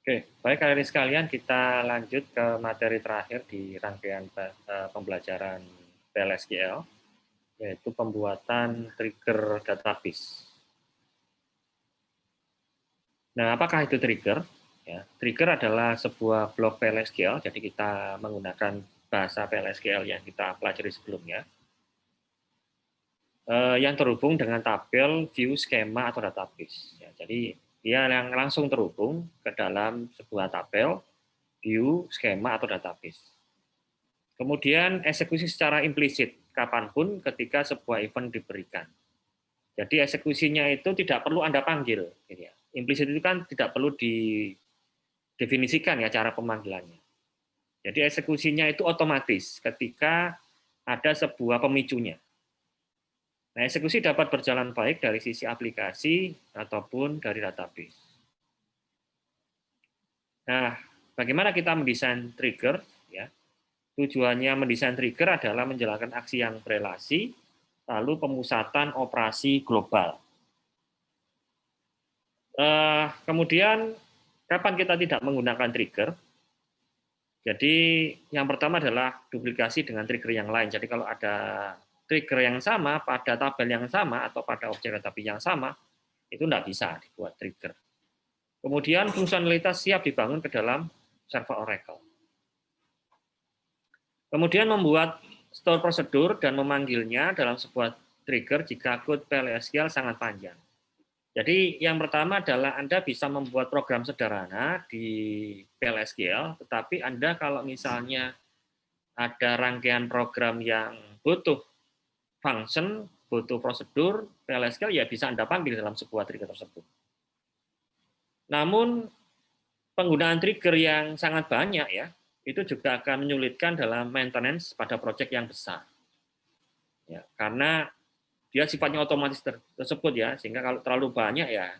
Oke, baik adik sekalian, kita lanjut ke materi terakhir di rangkaian pembelajaran PLSQL, yaitu pembuatan trigger database. Nah, apakah itu trigger? Ya, trigger adalah sebuah blok PLSQL, jadi kita menggunakan bahasa PLSQL yang kita pelajari sebelumnya, yang terhubung dengan tabel, view, skema, atau database. Ya, jadi dia yang langsung terhubung ke dalam sebuah tabel, view, skema, atau database. Kemudian eksekusi secara implisit, kapanpun ketika sebuah event diberikan. Jadi eksekusinya itu tidak perlu Anda panggil. Gitu ya. Implisit itu kan tidak perlu didefinisikan ya cara pemanggilannya. Jadi eksekusinya itu otomatis ketika ada sebuah pemicunya. Nah, eksekusi dapat berjalan baik dari sisi aplikasi ataupun dari database. Nah, bagaimana kita mendesain trigger? Ya, tujuannya mendesain trigger adalah menjalankan aksi yang berelasi, lalu pemusatan operasi global. Kemudian, kapan kita tidak menggunakan trigger? Jadi, yang pertama adalah duplikasi dengan trigger yang lain. Jadi, kalau ada trigger yang sama pada tabel yang sama atau pada objek database yang sama, itu tidak bisa dibuat trigger. Kemudian, fungsionalitas siap dibangun ke dalam server Oracle. Kemudian, membuat store prosedur dan memanggilnya dalam sebuah trigger jika kode PLSQL sangat panjang. Jadi yang pertama adalah Anda bisa membuat program sederhana di PLSQL, tetapi Anda kalau misalnya ada rangkaian program yang butuh function, butuh prosedur, PLSQL ya bisa Anda panggil dalam sebuah trigger tersebut. Namun penggunaan trigger yang sangat banyak ya, itu juga akan menyulitkan dalam maintenance pada proyek yang besar. Ya, karena dia sifatnya otomatis tersebut ya, sehingga kalau terlalu banyak ya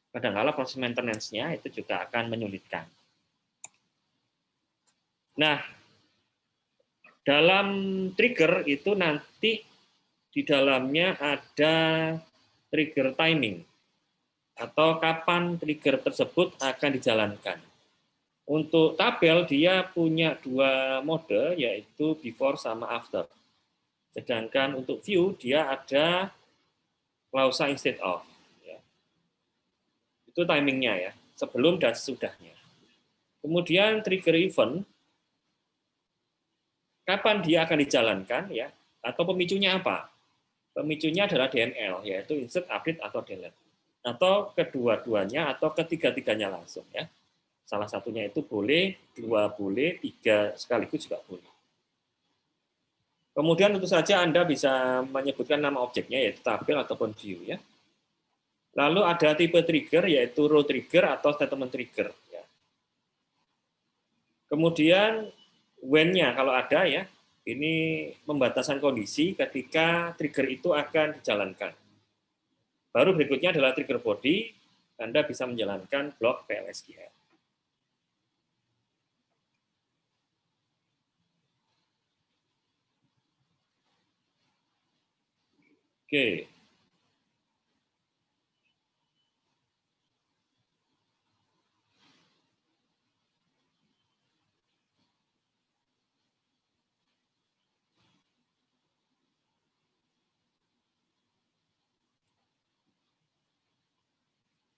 kadang-kala proses maintenance-nya itu juga akan menyulitkan. Nah, dalam trigger itu nanti di dalamnya ada trigger timing atau kapan trigger tersebut akan dijalankan. Untuk tabel dia punya dua mode yaitu before sama after. Sedangkan untuk view dia ada klausa instead of. Itu timingnya ya, sebelum dan sesudahnya. Kemudian trigger event, kapan dia akan dijalankan ya, atau pemicunya apa? Pemicunya adalah DML, yaitu insert, update, atau delete. Atau kedua-duanya, atau ketiga-tiganya langsung ya. Salah satunya itu boleh, dua boleh, tiga sekaligus juga boleh. Kemudian tentu saja Anda bisa menyebutkan nama objeknya, yaitu tabel ataupun view ya. Lalu ada tipe trigger, yaitu row trigger atau statement trigger. Ya. Kemudian when-nya kalau ada ya, ini pembatasan kondisi ketika trigger itu akan dijalankan. Baru berikutnya adalah trigger body, Anda bisa menjalankan blok PLSQL. Oke.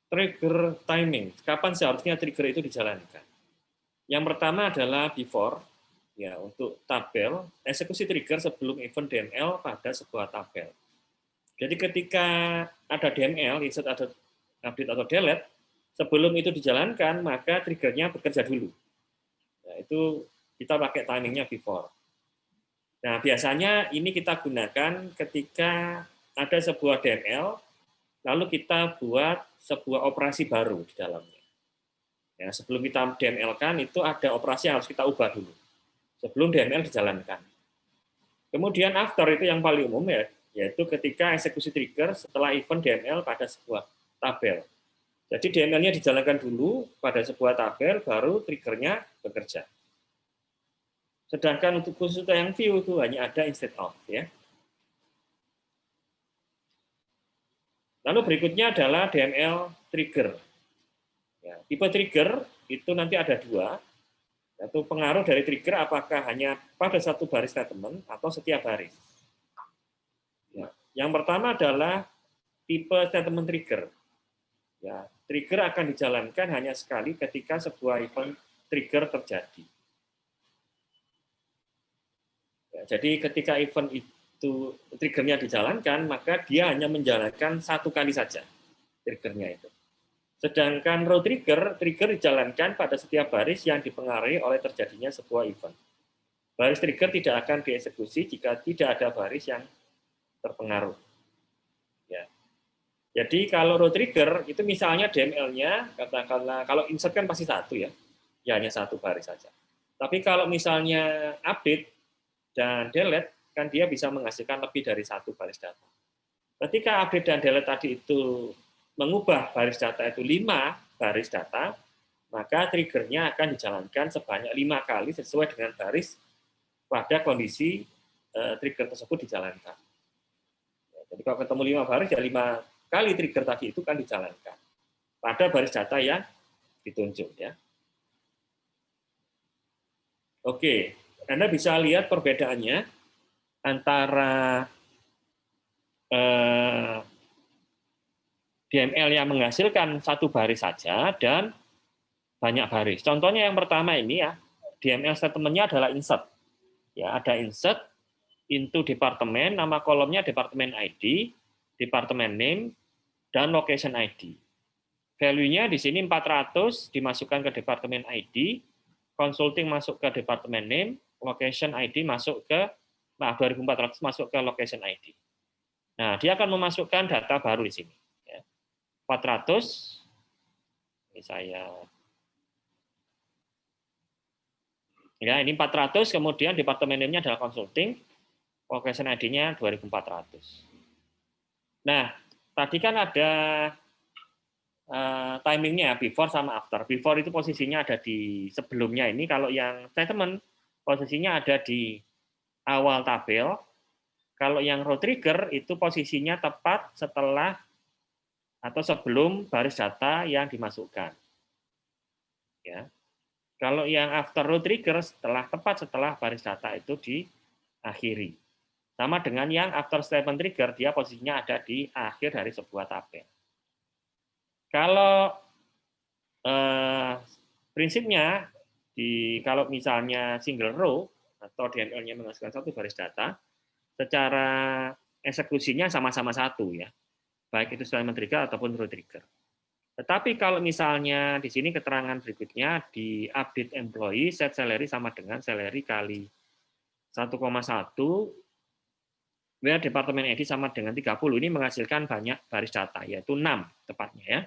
Trigger timing, kapan seharusnya trigger itu dijalankan? Yang pertama adalah before, ya untuk tabel, eksekusi trigger sebelum event DML pada sebuah tabel. Jadi ketika ada DML, insert atau update atau delete, sebelum itu dijalankan, maka triggernya bekerja dulu. Nah, itu kita pakai timingnya before. Nah, biasanya ini kita gunakan ketika ada sebuah DML, lalu kita buat sebuah operasi baru di dalamnya. Ya, sebelum kita DML-kan, itu ada operasi yang harus kita ubah dulu, sebelum DML dijalankan. Kemudian after itu yang paling umum ya, yaitu ketika eksekusi trigger setelah event DML pada sebuah tabel. Jadi DML-nya dijalankan dulu pada sebuah tabel, baru triggernya bekerja. Sedangkan untuk khusus yang view itu hanya ada instead of ya. Lalu berikutnya adalah DML trigger. Ya, tipe trigger itu nanti ada dua, yaitu pengaruh dari trigger apakah hanya pada satu baris statement atau setiap baris. Ya. Yang pertama adalah tipe statement trigger. Ya, trigger akan dijalankan hanya sekali ketika sebuah event trigger terjadi. Ya, jadi ketika event itu triggernya dijalankan, maka dia hanya menjalankan satu kali saja triggernya itu. Sedangkan row trigger dijalankan pada setiap baris yang dipengaruhi oleh terjadinya sebuah event. Baris trigger tidak akan dieksekusi jika tidak ada baris yang terpengaruh. Ya. Jadi kalau row trigger itu misalnya DML-nya, katakanlah kalau insert kan pasti satu ya hanya satu baris saja. Tapi kalau misalnya update dan delete, kan dia bisa menghasilkan lebih dari satu baris data. Ketika update dan delete tadi itu mengubah baris data itu 5 baris data, maka triggernya akan dijalankan sebanyak 5 kali sesuai dengan baris pada kondisi trigger tersebut dijalankan. Jadi kalau ketemu 5 baris, ya 5 kali trigger tadi itu kan dijalankan pada baris data yang ditunjuk. Ya. Oke, Anda bisa lihat perbedaannya antara DML yang menghasilkan satu baris saja dan banyak baris. Contohnya yang pertama ini ya, DML statement-nya adalah insert. Ya, ada insert into departemen, nama kolomnya departemen ID, departemen name, dan location ID. Value-nya di sini 400 dimasukkan ke departemen ID, consulting masuk ke departemen name, location ID masuk ke 2400 masuk ke location ID. Nah, dia akan memasukkan data baru di sini. 400, ini saya, ya ini 400, kemudian departemen name-nya adalah consulting, location ID-nya 2400. Nah, tadi kan ada timingnya before sama after. Before itu posisinya ada di sebelumnya ini, kalau yang statement posisinya ada di awal tabel, kalau yang row trigger itu posisinya tepat setelah atau sebelum baris data yang dimasukkan. Ya. Kalau yang after row trigger tepat setelah baris data itu diakhiri. Sama dengan yang after statement trigger, dia posisinya ada di akhir dari sebuah tabel. Kalau prinsipnya kalau misalnya single row atau DML-nya menghasilkan satu baris data, secara eksekusinya sama-sama satu ya, baik itu statement trigger ataupun row trigger. Tetapi kalau misalnya di sini keterangan berikutnya di update employee set salary sama dengan salary kali 1,1 where departemen ID sama dengan 30, ini menghasilkan banyak baris data, yaitu 6 tepatnya ya.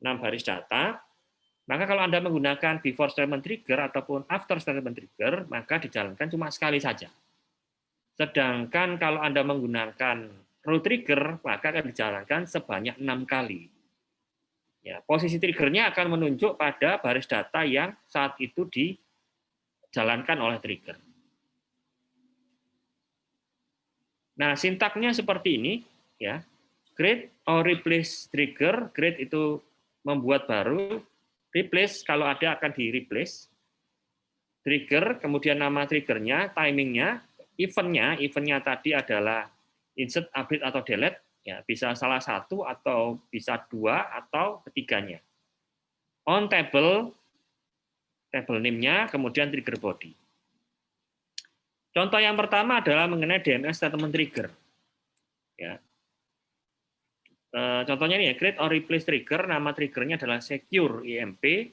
6 baris data. Maka kalau Anda menggunakan before statement trigger ataupun after statement trigger, maka dijalankan cuma sekali saja. Sedangkan kalau Anda menggunakan row trigger, maka akan dijalankan sebanyak 6 kali. Ya, posisi triggernya akan menunjuk pada baris data yang saat itu dijalankan oleh trigger. Nah, sintaknya seperti ini, ya. Create or replace trigger. Create itu membuat baru. Replace kalau ada akan di-replace. Trigger, kemudian nama triggernya, timingnya, eventnya tadi adalah insert, update, atau delete. Ya, bisa salah satu atau bisa dua atau ketiganya. On table name-nya, kemudian trigger body. Contoh yang pertama adalah mengenai DNS statement trigger. Ya. Contohnya ini ya, create or replace trigger, nama triggernya adalah secure IMP,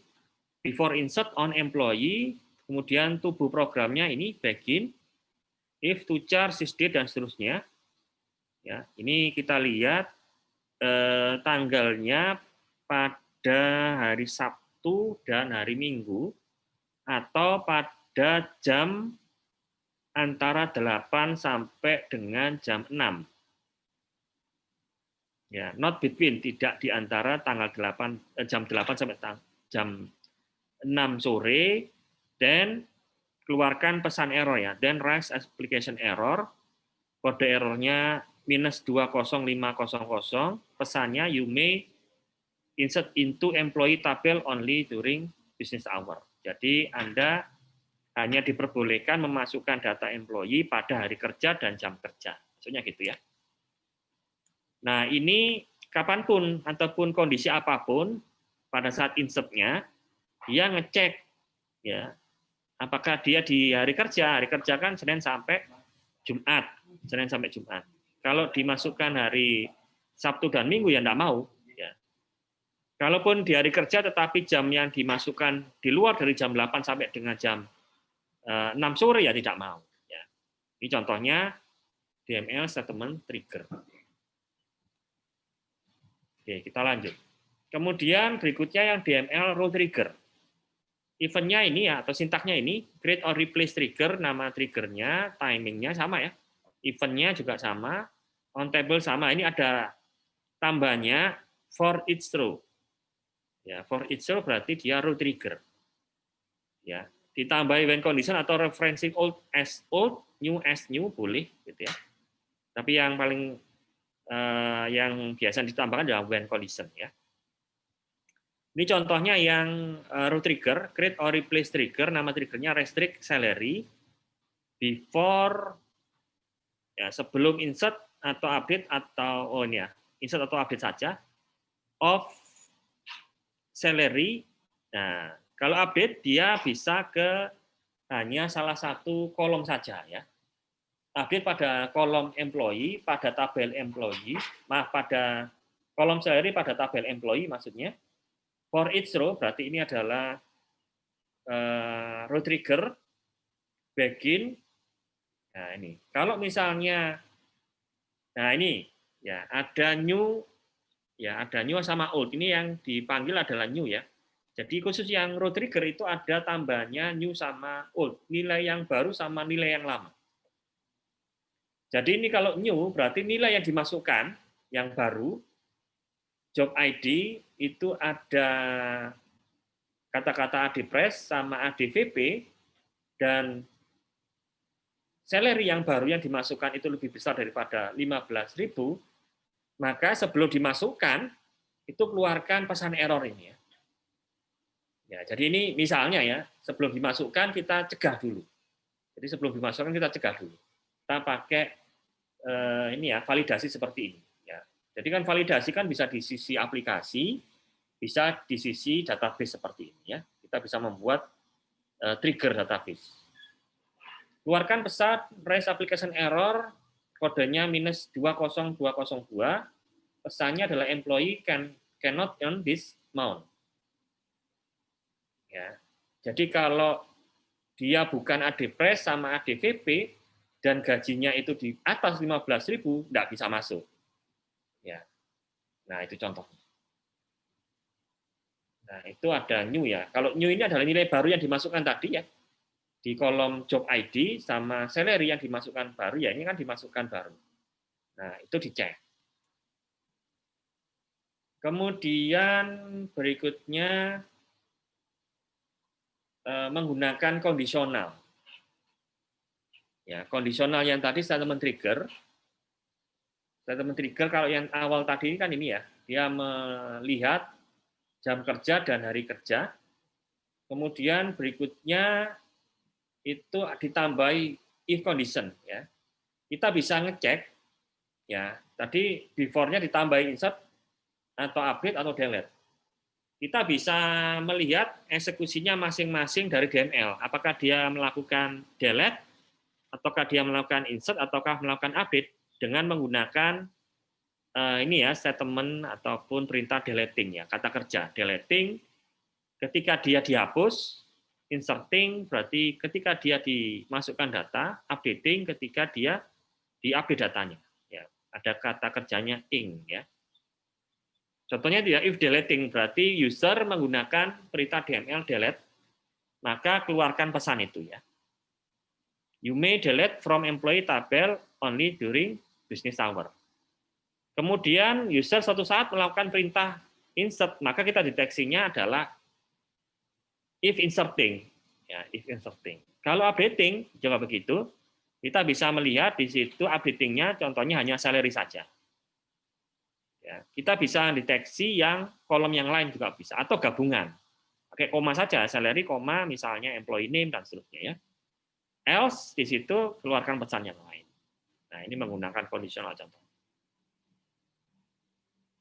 before insert on employee, kemudian tubuh programnya ini begin, if to char, sysdate, dan seterusnya. Ya, ini kita lihat tanggalnya pada hari Sabtu dan hari Minggu, atau pada jam antara 8 sampai dengan jam 6. Ya, not between, tidak di antara tanggal jam 8 sampai jam 6 sore, dan keluarkan pesan error ya, then raise application error, kode errornya -20500, pesannya you may insert into employee table only during business hour. Jadi Anda hanya diperbolehkan memasukkan data employee pada hari kerja dan jam kerja. Maksudnya gitu ya. Nah, ini kapanpun ataupun kondisi apapun pada saat insert-nya, dia ngecek ya apakah dia di hari kerja kan Senin sampai Jumat, Senin sampai Jumat. Kalau dimasukkan hari Sabtu dan Minggu ya enggak mau. Ya. Kalaupun di hari kerja tetapi jam yang dimasukkan di luar dari jam 8 sampai dengan jam 6 sore ya tidak mau. Ya. Ini contohnya DML statement trigger. Oke, kita lanjut. Kemudian berikutnya yang DML rule trigger. Eventnya ini ya, atau sintaknya ini, create or replace trigger, nama triggernya, timingnya sama ya. Eventnya juga sama, on table sama. Ini ada tambahnya for each row. Ya, for each row berarti dia rule trigger. Ya, ditambahi when condition atau referencing old as new boleh gitu ya. Tapi yang paling yang biasa ditambahkan adalah when condition ya. Ini contohnya yang root trigger, create or replace trigger, nama triggernya restrict salary before ya, sebelum insert atau update atau insert atau update saja of salary. Nah, kalau update dia bisa ke hanya salah satu kolom saja ya. Update pada kolom employee, pada tabel employee, pada kolom salary pada tabel employee maksudnya. For each row berarti ini adalah row trigger begin. Nah, ini. Kalau misalnya ini ya ada new sama old. Ini yang dipanggil adalah new ya. Jadi khusus yang row trigger itu ada tambahnya new sama old, nilai yang baru sama nilai yang lama. Jadi ini kalau new berarti nilai yang dimasukkan yang baru, job ID itu ada kata-kata ADPRES sama ADVP, dan salary yang baru yang dimasukkan itu lebih besar daripada 15.000, maka sebelum dimasukkan, itu keluarkan pesan error ini ya. Ya, jadi ini misalnya ya, sebelum dimasukkan kita cegah dulu. Jadi sebelum dimasukkan kita cegah dulu. Kita pakai ini ya, validasi seperti ini. Ya. Jadi kan validasi kan bisa di sisi aplikasi, bisa di sisi database seperti ini ya. Kita bisa membuat trigger database. Keluarkan pesan raise application error, kodenya -20202. Pesannya adalah employee cannot earn this amount. Ya. Jadi kalau dia bukan ADPRES sama ADVP dan gajinya itu di atas 15.000, tidak bisa masuk. Ya. Nah, itu contohnya. Nah, itu ada new ya. Kalau new ini adalah nilai baru yang dimasukkan tadi ya. Di kolom job ID sama salary yang dimasukkan baru ya, ini kan dimasukkan baru. Nah, itu dicek. Kemudian berikutnya menggunakan kondisional. Ya, kondisional yang tadi statement trigger. Statement trigger kalau yang awal tadi ini kan ini ya, dia melihat jam kerja dan hari kerja. Kemudian berikutnya itu ditambahi if condition ya. Kita bisa ngecek ya, tadi before-nya ditambahi insert atau update atau delete. Kita bisa melihat eksekusinya masing-masing dari DML. Apakah dia melakukan delete, ataukah dia melakukan insert, ataukah melakukan update dengan menggunakan ini ya, statement ataupun perintah deleting ya, kata kerja deleting. Ketika dia dihapus, inserting berarti ketika dia dimasukkan data, updating ketika dia diupdate datanya. Ya, ada kata kerjanya ing ya. Contohnya dia if deleting berarti user menggunakan perintah DML delete, maka keluarkan pesan itu ya. You may delete from employee table only during business hour. Kemudian user suatu saat melakukan perintah insert, maka kita deteksinya adalah if inserting. Ya, if inserting. Kalau updating juga begitu, kita bisa melihat di situ updatingnya contohnya hanya salary saja. Ya, kita bisa deteksi yang kolom yang lain juga bisa, atau gabungan pakai koma saja, salary, koma, misalnya employee name, dan seterusnya ya. Else, di situ keluarkan pesan yang lain. Nah, ini menggunakan conditional contoh.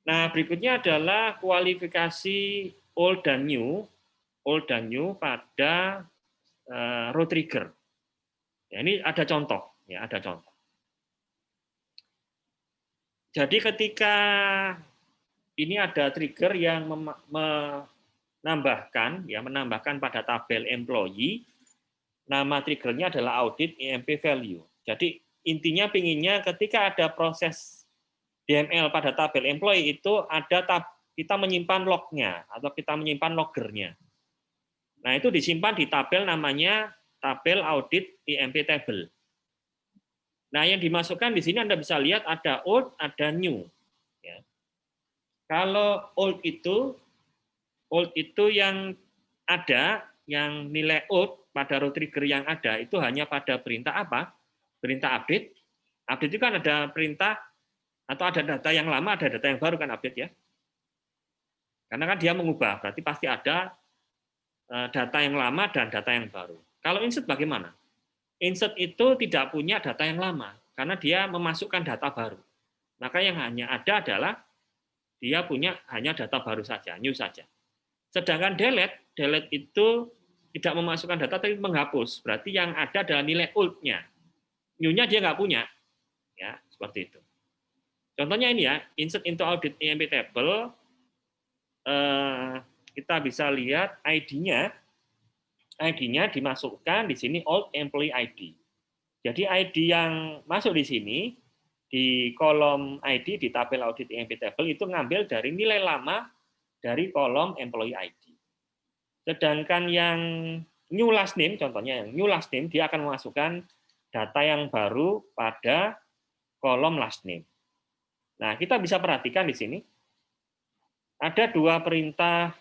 Nah, berikutnya adalah kualifikasi old dan new pada row trigger. Ya, ini ada contoh, ya, ada contoh. Jadi ketika ini ada trigger yang menambahkan pada tabel employee, nama triggernya adalah audit EMP value. Jadi intinya pinginnya ketika ada proses DML pada tabel employee itu kita menyimpan lognya atau kita menyimpan loggernya. Nah, itu disimpan di tabel namanya tabel audit EMP table. Nah, yang dimasukkan di sini Anda bisa lihat ada old, ada new. Ya. Kalau old itu yang ada, yang nilai old pada row trigger yang ada itu hanya pada perintah apa? Perintah update. Update itu kan ada perintah atau ada data yang lama, ada data yang baru kan update ya. Karena kan dia mengubah, berarti pasti ada data yang lama dan data yang baru. Kalau insert bagaimana? Insert itu tidak punya data yang lama, karena dia memasukkan data baru. Maka yang hanya ada adalah dia punya hanya data baru saja, new saja. Sedangkan delete itu tidak memasukkan data, tapi menghapus. Berarti yang ada adalah nilai old-nya. New-nya dia nggak punya. Ya, seperti itu. Contohnya ini ya, insert into audit EMP table, kita bisa lihat ID-nya dimasukkan di sini old employee ID. Jadi ID yang masuk di sini di kolom ID di tabel audit EMP table itu ngambil dari nilai lama dari kolom employee ID. Sedangkan yang new last name, contohnya yang new last name, dia akan memasukkan data yang baru pada kolom last name. Nah, kita bisa perhatikan di sini ada dua perintah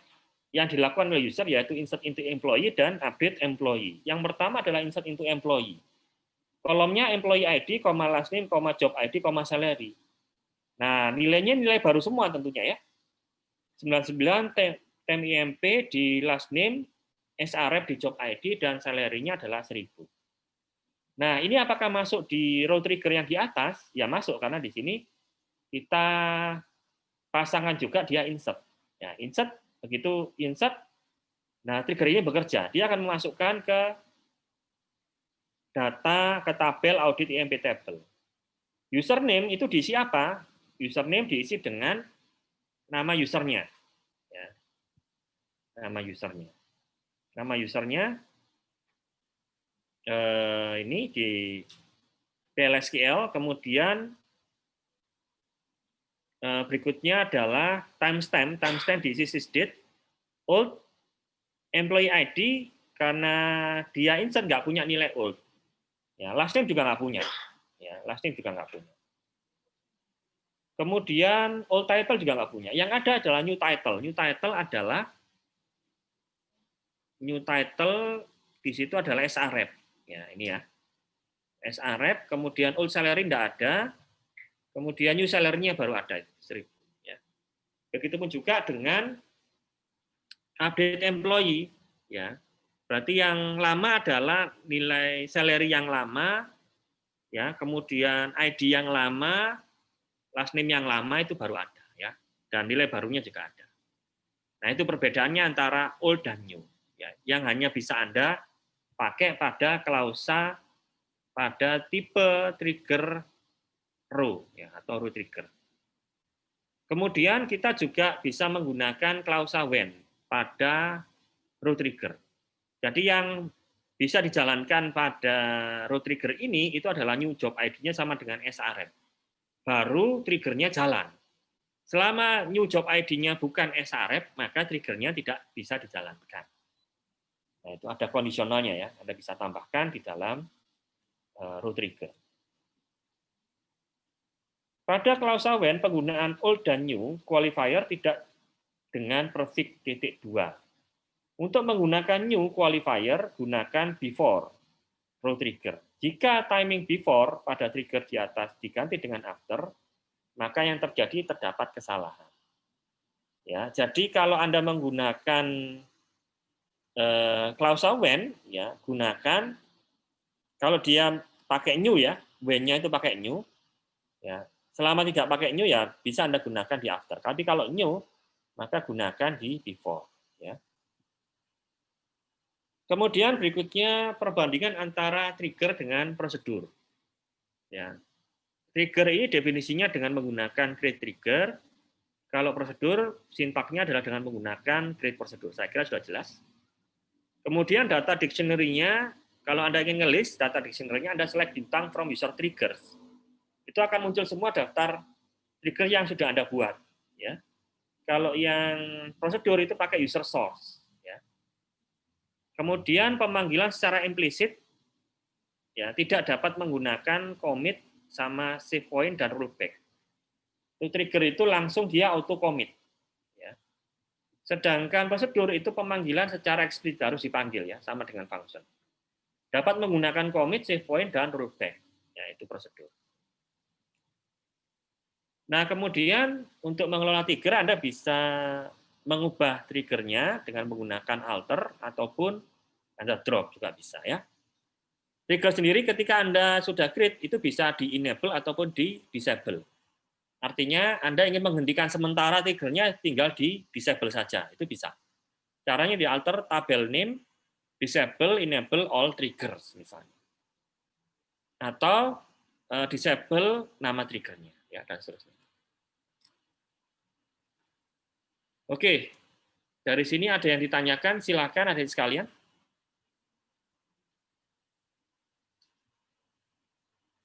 yang dilakukan oleh user, yaitu insert into employee dan update employee. Yang pertama adalah insert into employee. Kolomnya employee ID, last name, job ID, salary. Nah, nilainya nilai baru semua tentunya ya. 99 tem IMP di last name, SRF di job ID, dan salary-nya adalah 1000. Nah, ini apakah masuk di row trigger yang di atas? Ya masuk, karena di sini kita pasangkan juga dia insert. Ya, insert, begitu insert, nah trigger ini bekerja. Dia akan memasukkan ke data ke tabel audit EMP table. Username itu diisi apa? Username diisi dengan nama usernya. Ya. Nama usernya. Nama usernya ini di PLSQL, kemudian berikutnya adalah timestamp diisi sysdate, old, employee ID, karena dia insert nggak punya nilai old. Ya, last name juga nggak punya. Ya, last name juga nggak punya. Kemudian old title juga nggak punya. Yang ada adalah new title. New title di situ adalah SRF. Ya, ini ya. SRF, kemudian old salary nggak ada, kemudian new salary-nya baru ada 1000. Ya. Begitupun juga dengan update employee. Ya. Berarti yang lama adalah nilai salary yang lama, ya, kemudian ID yang lama, last name yang lama itu baru ada, ya, dan nilai barunya juga ada. Nah, itu perbedaannya antara old dan new, ya, yang hanya bisa Anda pakai pada klausa pada tipe trigger row, ya, atau row trigger. Kemudian kita juga bisa menggunakan klausa when pada row trigger. Jadi yang bisa dijalankan pada row trigger ini itu adalah new job ID-nya sama dengan SRF. Baru triggernya jalan. Selama new job ID-nya bukan SRF, maka triggernya tidak bisa dijalankan. Nah, itu ada kondisionalnya ya, Anda bisa tambahkan di dalam row trigger. Pada klausa when, penggunaan old dan new qualifier tidak dengan prefix .2. Untuk menggunakan new qualifier, gunakan before row trigger. Jika timing before pada trigger di atas diganti dengan after, maka yang terjadi terdapat kesalahan. Ya, jadi kalau Anda menggunakan klausa when, ya gunakan kalau dia pakai new ya, when-nya itu pakai new, ya. Selama tidak pakai new ya bisa Anda gunakan di after. Tapi kalau new maka gunakan di before, ya. Kemudian berikutnya perbandingan antara trigger dengan prosedur. Ya. Trigger ini definisinya dengan menggunakan create trigger. Kalau prosedur sintaknya adalah dengan menggunakan create prosedur. Saya kira sudah jelas. Kemudian data dictionary-nya, kalau Anda ingin nge-list data dictionary-nya, Anda select bintang from user triggers. Itu akan muncul semua daftar trigger yang sudah Anda buat. Ya. Kalau yang prosedur itu pakai user source. Ya. Kemudian pemanggilan secara implisit, ya tidak dapat menggunakan commit sama save point dan rollback. Itu trigger itu langsung dia auto commit. Ya. Sedangkan prosedur itu pemanggilan secara eksplisit harus dipanggil ya, sama dengan function. Dapat menggunakan commit, save point, dan rollback. Ya, itu prosedur. Nah, kemudian untuk mengelola trigger, Anda bisa mengubah triggernya dengan menggunakan alter ataupun Anda drop juga bisa ya. Trigger sendiri ketika Anda sudah create itu bisa di-enable ataupun di-disable. Artinya Anda ingin menghentikan sementara triggernya tinggal di-disable saja, itu bisa. Caranya di alter tabel name, disable, enable all triggers misalnya. Atau disable nama triggernya ya dan seterusnya. Oke, dari sini ada yang ditanyakan, silakan adik sekalian.